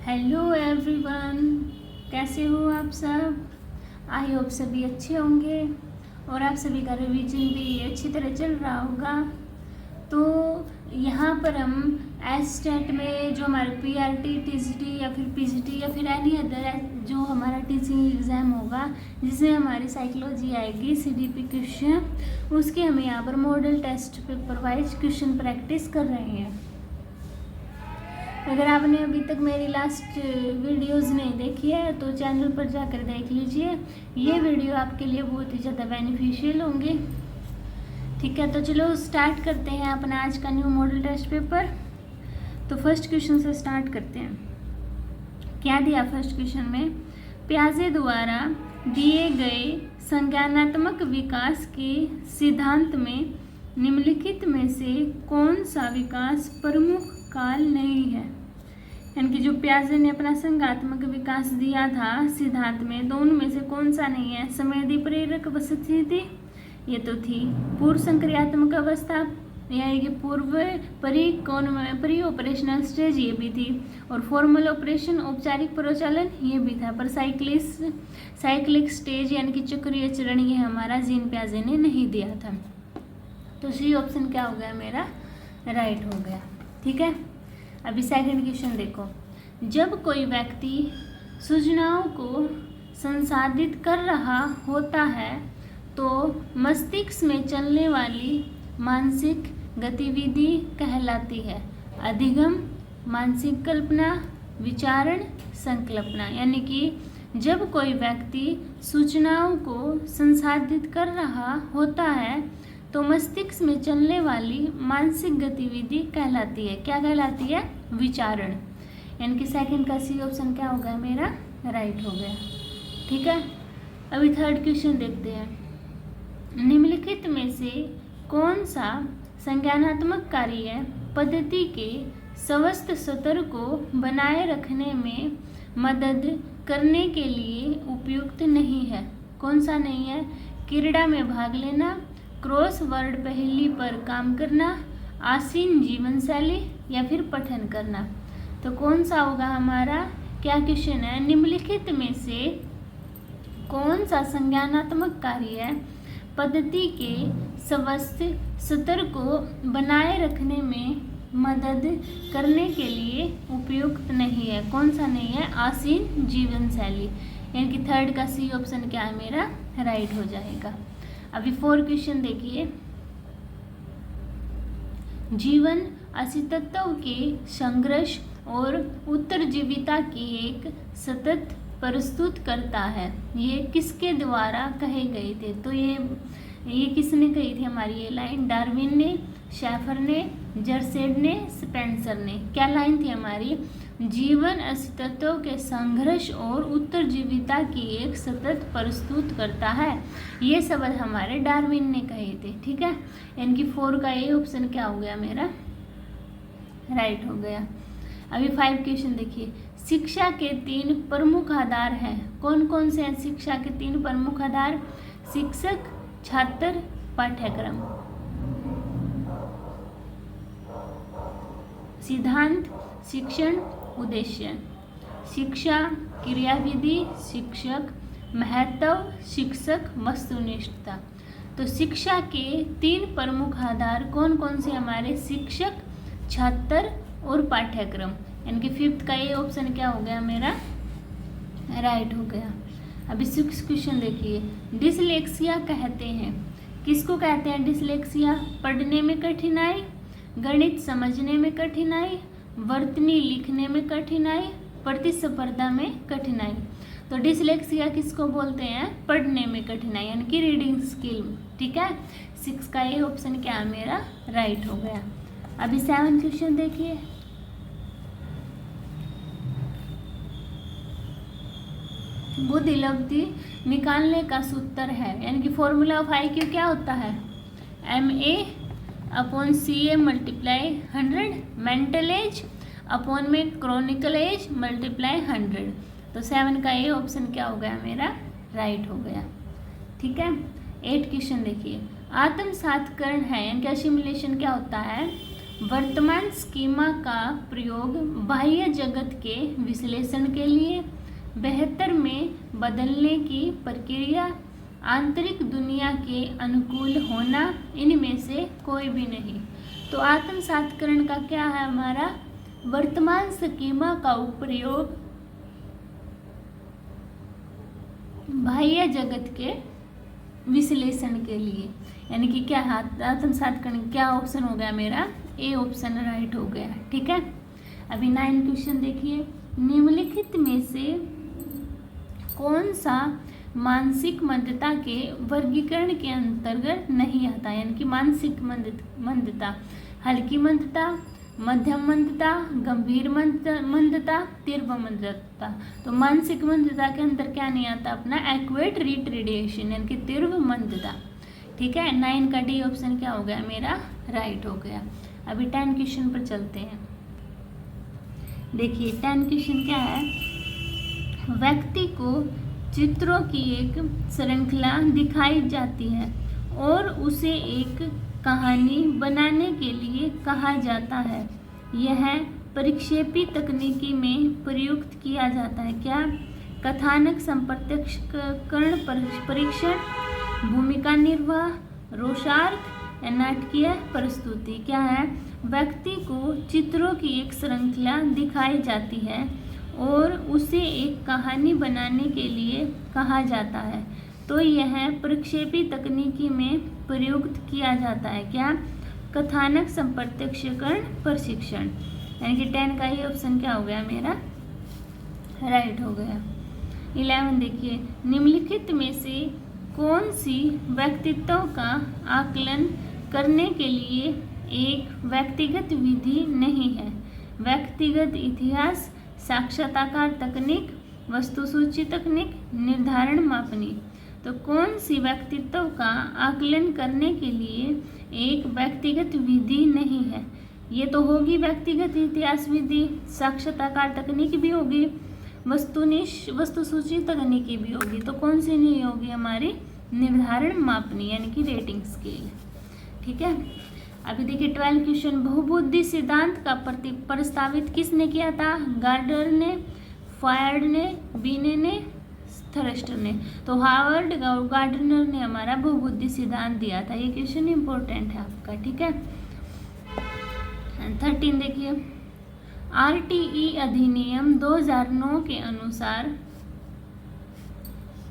Hello everyone, कैसे हो आप सब। आई होप सभी अच्छे होंगे और आप सभी का रिवीजन भी अच्छी तरह चल रहा होगा। तो यहाँ पर हम एस्टेट में जो हमारे पीआरटी, टीजीटी या फिर पीजीटी या फिर एनी अदर जो हमारा टीचिंग एग्ज़ाम होगा जिसमें हमारी साइकोलॉजी आएगी, सीडीपी क्वेश्चन, उसके हम यहाँ पर model test paper wise question practice कर रहे हैं। अगर आपने अभी तक मेरी लास्ट वीडियोस नहीं देखी है तो चैनल पर जाकर देख लीजिए। ये वीडियो आपके लिए बहुत ही ज़्यादा बेनिफिशियल होंगे। ठीक है, तो चलो स्टार्ट करते हैं अपना आज का न्यू मॉडल टेस्ट पेपर। तो फर्स्ट क्वेश्चन से स्टार्ट करते हैं। क्या दिया फर्स्ट क्वेश्चन में, पियाजे द्वारा दिए गए संज्ञानात्मक विकास के सिद्धांत में निम्नलिखित में से कौन सा विकास प्रमुख काल नहीं है। यानी कि जो पियाजे ने अपना संज्ञानात्मक विकास दिया था सिद्धांत में, दोनों में से कौन सा नहीं है। संवेदी प्रेरक स्थिति ये तो थी, पूर्व संक्रियात्मक अवस्था यानी कि पूर्व परी ऑपरेशनल स्टेज ये भी थी, और फॉर्मल ऑपरेशन औपचारिक प्रचालन ये भी था, पर साइक्लिक स्टेज यानी कि चक्रीय चरण ये हमारा जीन पियाजे ने नहीं दिया था। तो सी ऑप्शन क्या हो गया मेरा, राइट हो गया। ठीक है, अभी सेकंड क्वेश्चन देखो। जब कोई व्यक्ति सूचनाओं को संसाधित कर रहा होता है तो मस्तिष्क में चलने वाली मानसिक गतिविधि कहलाती है अधिगम, मानसिक कल्पना, विचारण, संकल्पना। यानी कि जब कोई व्यक्ति सूचनाओं को संसाधित कर रहा होता है तो मस्तिष्क में चलने वाली मानसिक गतिविधि कहलाती है, क्या कहलाती है, विचारण। यानी कि सेकंड का सी ऑप्शन क्या हो गया मेरा, राइट हो गया। ठीक है, अभी थर्ड क्वेश्चन देखते हैं। निम्नलिखित में से कौन सा संज्ञानात्मक कार्य पद्धति के स्वस्थ स्तर को बनाए रखने में मदद करने के लिए उपयुक्त नहीं है। कौन सा नहीं है, क्रीड़ा में भाग लेना, क्रॉस वर्ड पहेली पर काम करना, आसीन जीवन शैली या फिर पठन करना। तो कौन सा होगा हमारा, क्या क्वेश्चन है, निम्नलिखित में से कौन सा संज्ञानात्मक कार्य पद्धति के स्वस्थ स्तर को बनाए रखने में मदद करने के लिए उपयुक्त नहीं है। कौन सा नहीं है, आसीन जीवन शैली। यानी कि थर्ड का सी ऑप्शन क्या है मेरा, राइट हो जाएगा। अभी फोर क्वेश्चन देखिए। जीवन अस्तित्व के संघर्ष और उत्तरजीविता की एक सतत प्रस्तुत करता है। ये किसके द्वारा कहे गए थे, तो ये किसने कही थी हमारी ये लाइन, डार्विन ने, शेफर ने, जर्सेड ने, स्पेंसर ने। क्या लाइन थी हमारी, जीवन अस्तित्व के संघर्ष और उत्तरजीविता की एक सतत प्रस्तुत करता है। ये शब्द हमारे डार्विन ने कहे थे। ठीक है, यानी कि फोर का ये ऑप्शन क्या हो गया मेरा, राइट हो गया। अभी फाइव क्वेश्चन देखिए। शिक्षा के तीन प्रमुख आधार हैं, कौन कौन से हैं शिक्षा के तीन प्रमुख आधार, शिक्षक, छात्र, पाठ्यक्रम। सिद्धांत, शिक्षण, उद्देश्य। शिक्षा, क्रियाविधि, शिक्षक, महत्व, शिक्षक, वस्तुनिष्ठता। तो शिक्षा के तीन प्रमुख आधार कौन कौन से हमारे, शिक्षक, छात्र और पाठ्यक्रम। यानी कि फिफ्थ का ये ऑप्शन क्या हो गया मेरा, राइट हो गया। अभी सिक्स क्वेश्चन देखिए। डिसलेक्सिया कहते हैं, किसको कहते हैं डिसलेक्सिया, पढ़ने में कठिनाई, गणित समझने में कठिनाई, वर्तनी लिखने में कठिनाई, प्रतिस्पर्धा में कठिनाई। तो डिसलेक्सिया किसको बोलते हैं, पढ़ने में कठिनाई यानी कि रीडिंग स्किल। ठीक है, सिक्स का ये ऑप्शन क्या है मेरा, राइट हो गया। अभी सेवन क्वेश्चन देखिए। बुद्धि लब्धि निकालने का सूत्र है, यानी कि फॉर्मूला ऑफ IQ क्या होता है, MA/CA multiply 100, mental as upon में क्रॉनिकल एज मल्टीप्लाई 100। तो 7 का ये ऑप्शन क्या हो गया मेरा, राइट हो गया। ठीक है, 8 क्वेश्चन देखिए। आत्मसातकरण है यानी कि असिमिलेशन क्या होता है, वर्तमान स्कीमा का प्रयोग बाह्य जगत के विश्लेषण के लिए, बेहतर में बदलने की प्रक्रिया, आंतरिक दुनिया के अनुकूल होना, इनमें से कोई भी नहीं। तो आत्मसातकरण का क्या है हमारा, वर्तमान स्कीमा का प्रयोग बाह्य जगत के विश्लेषण के लिए, यानी कि क्या आत्मसातकरण, क्या ऑप्शन हो गया मेरा, ए ऑप्शन राइट हो गया। ठीक है, अभी 9 क्वेश्चन देखिए, निम्नलिखित में से कौन सा मानसिक मंदता के वर्गीकरण के अंतर्गत नहीं आता, यानी कि मानसिक मंदता, हल्की मंदता, मध्यम मंदता, गंभीर मंदता, तीव्र मंदता। तो मानसिक मंदता के अंदर क्या नहीं आता अपना, एक्वेट रिट्रेडिएशन, यानी कि तीव्र मंदता। ठीक है, 9 का डी ऑप्शन क्या हो गया मेरा, राइट हो गया। अभी 10 क्वेश्चन पर चलते हैं। देखिए 10 क्वेश्चन क्या है, व्यक्ति को चित्रों की एक श्रृंखला दिखाई जाती है और उसे एक कहानी बनाने के लिए कहा जाता है। यह परिक्षेपी तकनीकी में प्रयुक्त किया जाता है। क्या, कथानक संप्रत्यक्षकरण परीक्षण, भूमिका निर्वाह, रोषार्थ या नाटकीय प्रस्तुति। क्या है, व्यक्ति को चित्रों की एक श्रृंखला दिखाई जाती है और उसे एक कहानी बनाने के लिए कहा जाता है। तो यह प्रक्षेपी तकनीकी में प्रयुक्त किया जाता है। क्या, कथानक संप्रत्यक्षकरण प्रशिक्षण, यानी कि 10 का ये ऑप्शन क्या हो गया मेरा, राइट हो गया। 11 देखिए, निम्नलिखित में से कौन सी व्यक्तित्व का आकलन करने के लिए एक व्यक्तिगत विधि नहीं है। व्यक्तिगत इतिहास, साक्षात्कार तकनीक, वस्तुसूची तकनीक, निर्धारण मापनी। तो कौन सी व्यक्तित्व का आकलन करने के लिए एक व्यक्तिगत विधि नहीं है, ये तो होगी व्यक्तिगत इतिहास विधि, साक्षात्कार तकनीक भी होगी, वस्तुसूची तकनीकी भी होगी। तो कौन सी नहीं होगी हमारी, निर्धारण मापनी, यानी कि रेटिंग स्केल। ठीक है, अभी देखिए 12 क्वेश्चन, बहुबुद्धि सिद्धांत का प्रस्तावित किसने किया था, गार्डनर ने, फायर्ड ने, बीने ने, थरस्टर ने। तो हार्वर्ड गार्डनर ने हमारा बहुबुद्धि सिद्धांत दिया था। ये क्वेश्चन इंपॉर्टेंट है आपका। ठीक है, 13 देखिए, आरटीई अधिनियम 2009 के अनुसार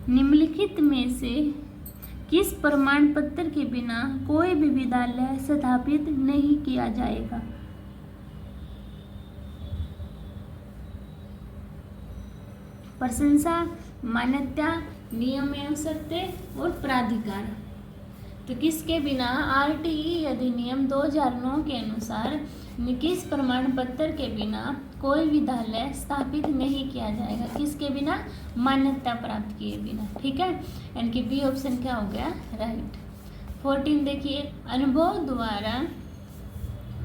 निम्नलिखित में से किस प्रमाण पत्र के बिना कोई भी विद्यालय स्थापित नहीं किया जाएगा। प्रशंसा, मान्यता, नियम एवं शर्तें और प्राधिकार। तो किसके बिना, आरटीई अधिनियम 2009 के अनुसार किस प्रमाण पत्र के बिना कोई विद्यालय स्थापित नहीं किया जाएगा, किसके बिना, मान्यता प्राप्त किए बिना। ठीक है, यानी कि बी ऑप्शन क्या हो गया, राइट। 14 देखिए, अनुभव द्वारा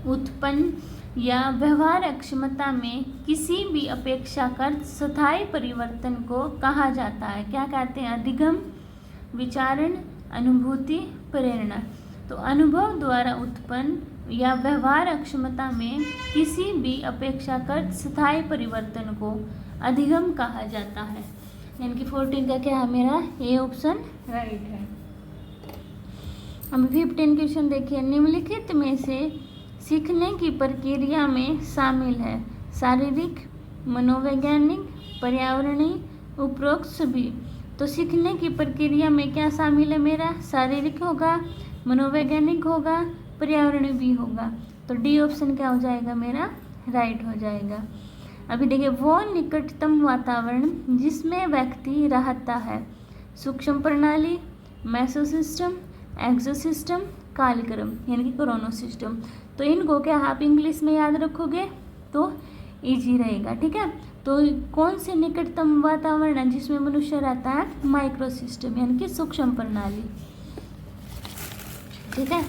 उत्पन्न या व्यवहार अक्षमता में किसी भी अपेक्षाकृत स्थायी परिवर्तन को कहा जाता है। क्या कहते हैं, अधिगम, विचारण, अनुभूति, प्रेरणा। तो अनुभव द्वारा उत्पन्न या व्यवहार अक्षमता में किसी भी अपेक्षाकृत स्थायी परिवर्तन को अधिगम कहा जाता है। यानी कि 14 का क्या है मेरा, ए ऑप्शन राइट है। अब 15 क्वेश्चन देखिए, निम्नलिखित में से सीखने की प्रक्रिया में शामिल है शारीरिक, मनोवैज्ञानिक, पर्यावरणीय, उपरोक्त सभी। तो सीखने की प्रक्रिया में क्या शामिल है मेरा, शारीरिक होगा, मनोवैज्ञानिक होगा, पर्यावरणीय भी होगा। तो डी ऑप्शन क्या हो जाएगा मेरा, राइट हो जाएगा। अभी देखिए, वो निकटतम वातावरण जिसमें व्यक्ति रहता है, सूक्ष्म प्रणाली, मेसोसिस्टम, एक्सोसिस्टम, कालक्रम, यानी कि क्रोनो सिस्टम। तो इनको क्या आप इंग्लिश में याद रखोगे तो इजी रहेगा। ठीक है, तो कौन से निकटतम वातावरण है जिसमें मनुष्य रहता है, माइक्रो सिस्टम, यानी कि सूक्ष्म प्रणाली। ठीक है,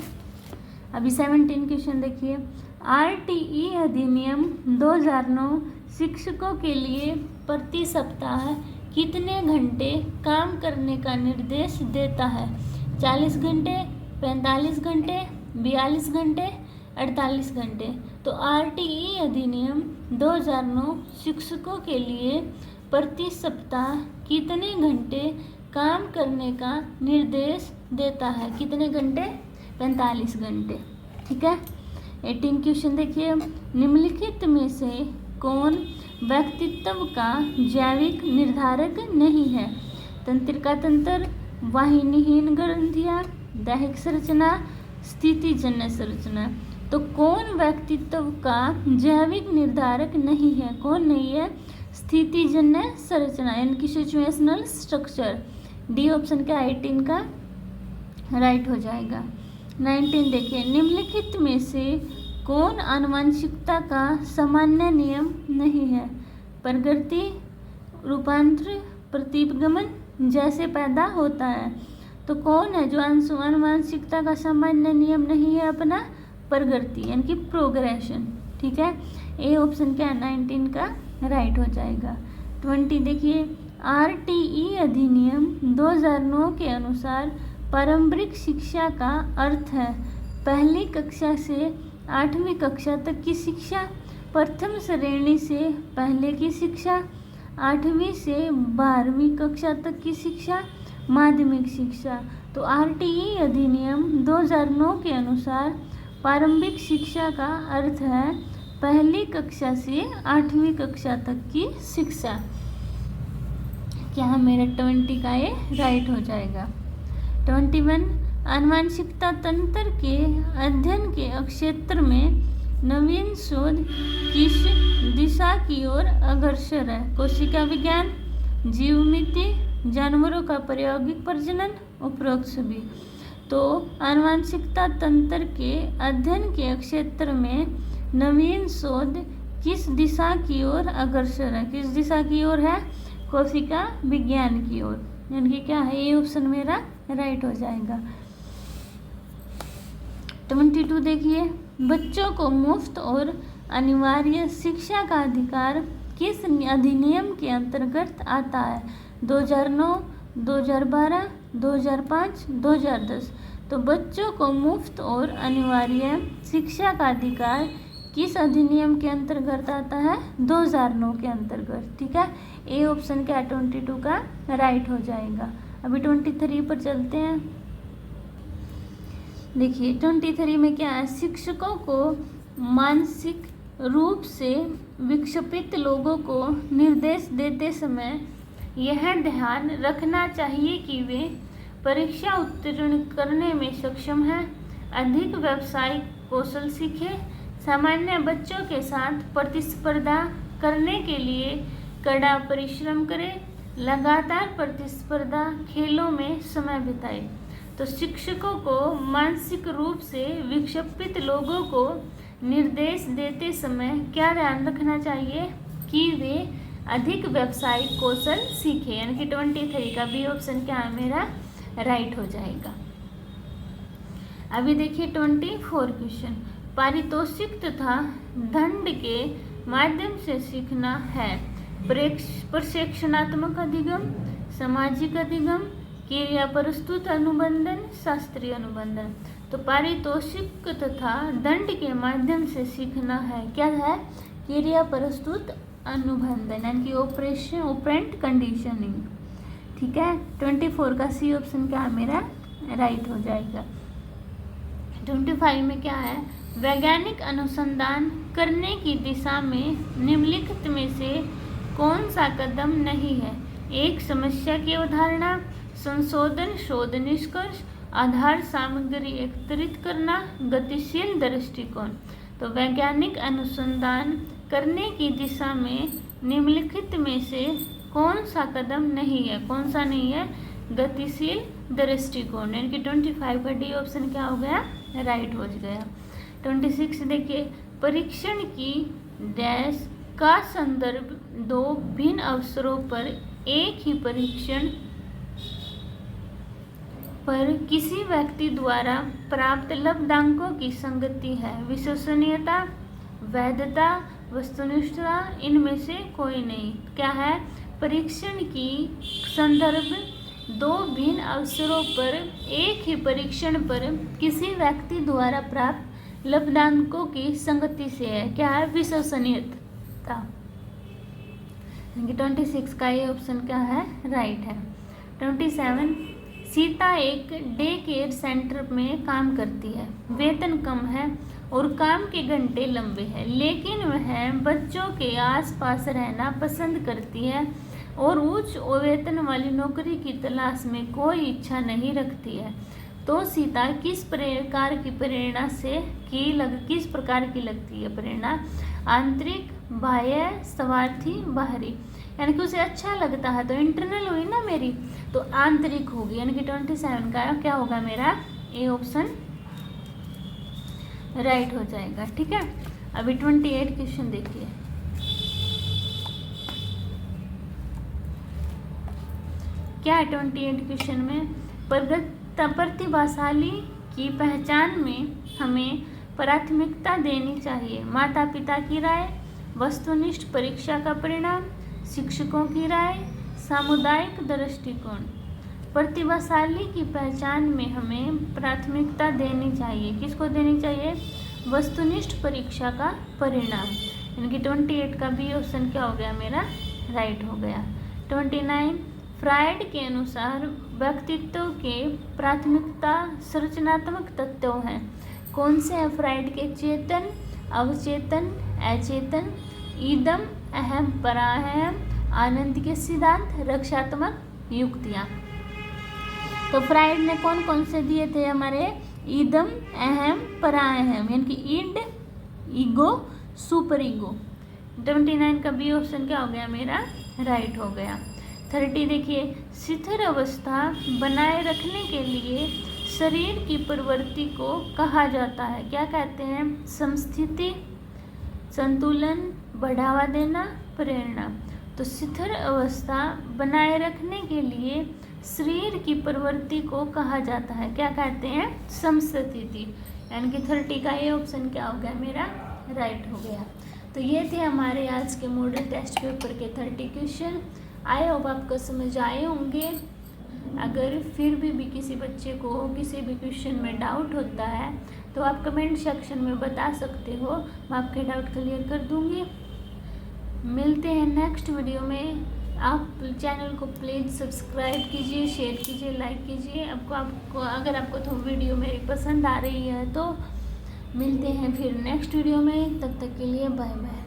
अभी 17 क्वेश्चन देखिए, आरटीई अधिनियम 2009 शिक्षकों के लिए प्रति सप्ताह कितने घंटे काम करने का निर्देश देता है। 40 घंटे, 45 घंटे, 42 घंटे 48 घंटे। तो RTE अधिनियम 2009 शिक्षकों के लिए प्रति सप्ताह कितने घंटे काम करने का निर्देश देता है? कितने घंटे? 45 घंटे। ठीक है। 18 क्वेश्चन देखिए, निम्नलिखित में से कौन व्यक्तित्व का जैविक निर्धारक नहीं है? तंत्रिका तंत्र, वाहिनीहीन ग्रंथियां, दैहिक संरचना, स्थितिजन्य संरचना। तो कौन व्यक्तित्व का जैविक निर्धारक नहीं है? कौन नहीं है? स्थितिजन्य संरचना यानी कि सिचुएशनल स्ट्रक्चर। डी ऑप्शन का 18 का राइट हो जाएगा। 19 देखिए, निम्नलिखित में से कौन आनुवंशिकता का सामान्य नियम नहीं है? प्रकृति, रूपांतर, प्रतिगमन जैसे पैदा होता है। तो कौन है जो आनुवंशिकता का सामान्य नियम नहीं है? अपना प्रगति यानी कि प्रोग्रेशन। ठीक है। ए ऑप्शन क्या 19 का राइट हो जाएगा। 20 देखिए, RTE अधिनियम 2009 के अनुसार पारंपरिक शिक्षा का अर्थ है पहली कक्षा से 8वीं कक्षा तक की शिक्षा, प्रथम श्रेणी से पहले की शिक्षा, 8वीं से 12वीं कक्षा तक की शिक्षा, माध्यमिक शिक्षा। तो RTE अधिनियम 2009 के अनुसार प्रारंभिक शिक्षा का अर्थ है पहली कक्षा से 8वीं कक्षा तक की शिक्षा। क्या मेरा 20 का ये राइट हो जाएगा। 21 आनुवंशिकता तंत्र के अध्ययन के क्षेत्र में नवीन शोध किस दिशा की ओर अग्रसर है? कोशिका विज्ञान, जीवमिति, जानवरों का प्रायोगिक प्रजनन, उपरोक्त सभी। तो आनुवंशिकता तंत्र के अध्ययन के क्षेत्र में नवीन शोध किस दिशा की ओर अग्रसर है? किस दिशा की ओर है? कोशिका विज्ञान की ओर। यानी कि क्या है? ये ऑप्शन मेरा राइट हो जाएगा। 22 देखिए, बच्चों को मुफ्त और अनिवार्य शिक्षा का अधिकार किस अधिनियम के अंतर्गत आता है? 2009, 2012, 2005, 2010। तो बच्चों को मुफ्त और अनिवार्य शिक्षा का अधिकार किस अधिनियम के अंतर्गत आता है? 2009 के अंतर्गत। ठीक है। ए ऑप्शन क्या 22 का राइट हो जाएगा। अभी 23 पर चलते हैं। देखिए 23 में क्या है? शिक्षकों को मानसिक रूप से विक्षिप्त लोगों को निर्देश देते समय यह ध्यान रखना चाहिए कि वे परीक्षा उत्तीर्ण करने में सक्षम हैं, अधिक व्यावसायिक कौशल सीखें, सामान्य बच्चों के साथ प्रतिस्पर्धा करने के लिए कड़ा परिश्रम करें, लगातार प्रतिस्पर्धा खेलों में समय बिताएं। तो शिक्षकों को मानसिक रूप से विक्षिप्त लोगों को निर्देश देते समय क्या ध्यान रखना चाहिए? कि वे अधिक व्यावसायिक कौशल सीखें। यानी कि 23 का बी ऑप्शन क्या है मेरा राइट हो जाएगा। अभी देखिए 24 क्वेश्चन, पारितोषिक तथा दंड के माध्यम से सीखना है प्रशिक्षणात्मक अधिगम, सामाजिक अधिगम, क्रिया प्रस्तुत अनुबंधन, शास्त्रीय अनुबंधन। तो पारितोषिक तथा दंड के माध्यम से सीखना है क्या है? क्रिया प्रस्तुत अनुबंधन यानी कि ऑपरेंट कंडीशनिंग। ठीक है। 24 का सी ऑप्शन क्या है मेरा राइट हो जाएगा। 25 में क्या है? वैज्ञानिक अनुसंधान करने की दिशा में निम्नलिखित में से कौन सा कदम नहीं है? एक, समस्या की अवधारणा, संशोधन, शोध निष्कर्ष, आधार सामग्री एकत्रित करना, गतिशील दृष्टिकोण। तो वैज्ञानिक अनुसंधान करने की दिशा में निम्नलिखित में से कौन सा कदम नहीं है? कौन सा नहीं है? गतिशील दृष्टिकोण। यानी कि 25 का डी ऑप्शन क्या हो गया राइट हो गया। 26 देखिए, परीक्षण की डैश का संदर्भ दो भिन्न अवसरों पर एक ही परीक्षण पर किसी व्यक्ति द्वारा प्राप्त लब्धांकों की संगति है। विश्वसनीयता, वैधता, वस्तुनिष्ठता, इनमें से कोई नहीं। क्या है? परीक्षण की संदर्भ दो भिन्न अवसरों पर एक ही परीक्षण पर किसी व्यक्ति द्वारा प्राप्त लब्धांकों की संगति से है। क्या है? विश्वसनीयता। 26 का ये ऑप्शन क्या है? राइट है। 27 सीता एक डे केयर सेंटर में काम करती है। वेतन कम है और काम के घंटे लंबे हैं, लेकिन वह बच्चों के आसपास रहना पसंद करती है और उच्च वेतन वाली नौकरी की तलाश में कोई इच्छा नहीं रखती है। तो सीता किस प्रकार की प्रेरणा से किस प्रकार की लगती है प्रेरणा? आंतरिक, बाह्य, स्वार्थी, बाहरी। यानी कि उसे अच्छा लगता है तो इंटरनल हुई ना मेरी, तो आंतरिक होगी। यानी कि 27 का क्या होगा मेरा? ए ऑप्शन राइट हो जाएगा। ठीक है, अभी 28 क्वेश्चन देखिए। क्या है 28 क्वेश्चन में? प्रतिभाशाली की पहचान में हमें प्राथमिकता देनी चाहिए। माता पिता की राय, वस्तुनिष्ठ परीक्षा का परिणाम, शिक्षकों की राय, सामुदायिक दृष्टिकोण। प्रतिभाशाली की पहचान में हमें प्राथमिकता देनी चाहिए। किसको देनी चाहिए? वस्तुनिष्ठ परीक्षा का परिणाम। यानी कि 28 का बी ऑप्शन क्या हो गया मेरा? राइट हो गया। 29 फ्रायड के अनुसार व्यक्तित्व के प्राथमिकता संरचनात्मक तत्व हैं। कौन से हैं फ्रायड के? चेतन, अवचेतन, अचेतन, इदम, अहम, पराहम, आनंद के सिद्धांत, रक्षात्मक युक्तियाँ। तो फ्रायड ने कौन कौन से दिए थे हमारे? इदम, अहम, पराहम, यानी कि इड, ईगो, सुपर ईगो। 29 का बी ऑप्शन क्या हो गया मेरा? राइट हो गया। 30 देखिए, स्थिर अवस्था बनाए रखने के लिए शरीर की प्रवृत्ति को कहा जाता है। क्या कहते हैं? समस्थिति, संतुलन, बढ़ावा देना, प्रेरणा। तो स्थिर अवस्था बनाए रखने के लिए शरीर की प्रवृत्ति को कहा जाता है। क्या कहते हैं? समस्थिति। यानी कि 30 का ये ऑप्शन क्या हो गया मेरा? राइट हो गया। तो ये थे हमारे आज के मॉडल टेस्ट पेपर के 30 क्वेश्चन। आई होप आपको समझ आए होंगे। अगर फिर भी किसी बच्चे को किसी भी क्वेश्चन में डाउट होता है तो आप कमेंट सेक्शन में बता सकते हो, मैं आपके डाउट क्लियर कर दूंगी। मिलते हैं नेक्स्ट वीडियो में। आप चैनल को प्लीज़ सब्सक्राइब कीजिए, शेयर कीजिए, लाइक कीजिए। अगर आपको तो वीडियो मेरी पसंद आ रही है तो मिलते हैं फिर नेक्स्ट वीडियो में। तब तक के लिए बाय बाय।